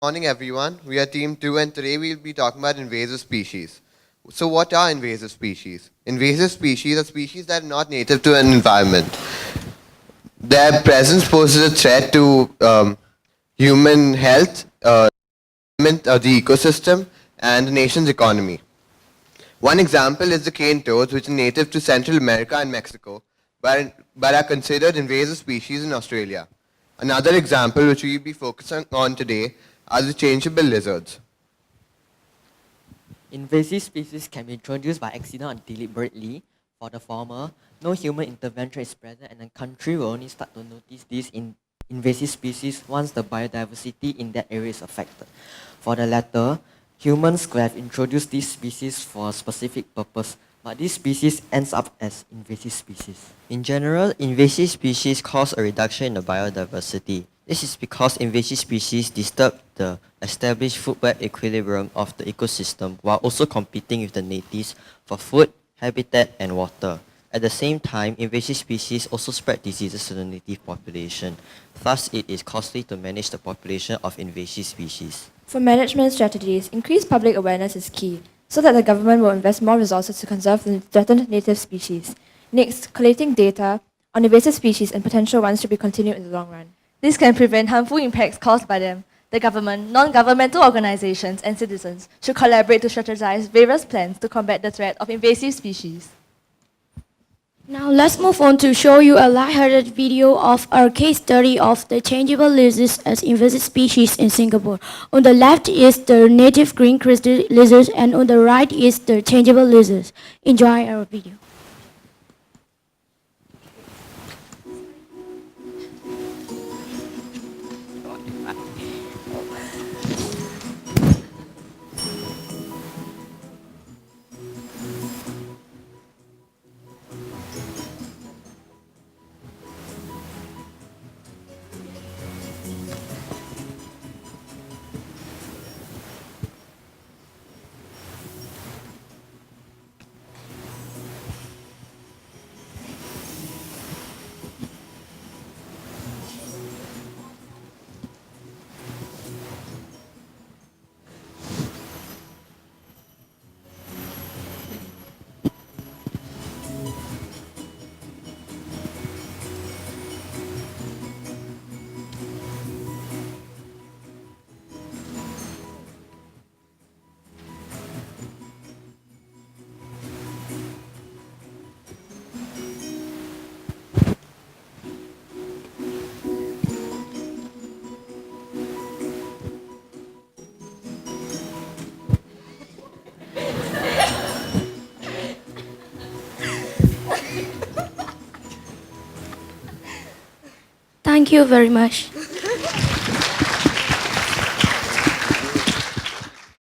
Morning, everyone. We are Team 2, and today we'll be talking about invasive species. So, what are invasive species? Invasive species are species that are not native to an environment. Their presence poses a threat to human health, the ecosystem, and the nation's economy. One example is the cane toads, which are native to Central America and Mexico, but are considered invasive species in Australia. Another example, which we'll be focusing on today, are the changeable lizards. Invasive species can be introduced by accident or deliberately. For the former, no human intervention is present and the country will only start to notice these invasive species once the biodiversity in that area is affected. For the latter, humans could have introduced these species for a specific purpose, but this species ends up as invasive species. In general, invasive species cause a reduction in the biodiversity. This is because invasive species disturb the established food web equilibrium of the ecosystem while also competing with the natives for food, habitat, and water. At the same time, invasive species also spread diseases to the native population. Thus, it is costly to manage the population of invasive species. For management strategies, increased public awareness is key, so that the government will invest more resources to conserve the threatened native species. Next, collating data on invasive species and potential ones should be continued in the long run. This can prevent harmful impacts caused by them. The government, non-governmental organizations, and citizens should collaborate to strategize various plans to combat the threat of invasive species. Now let's move on to show you a lighthearted video of our case study of the changeable lizards as invasive species in Singapore. On the left is the native green-crested lizards and on the right is the changeable lizards. Enjoy our video. Thank you very much.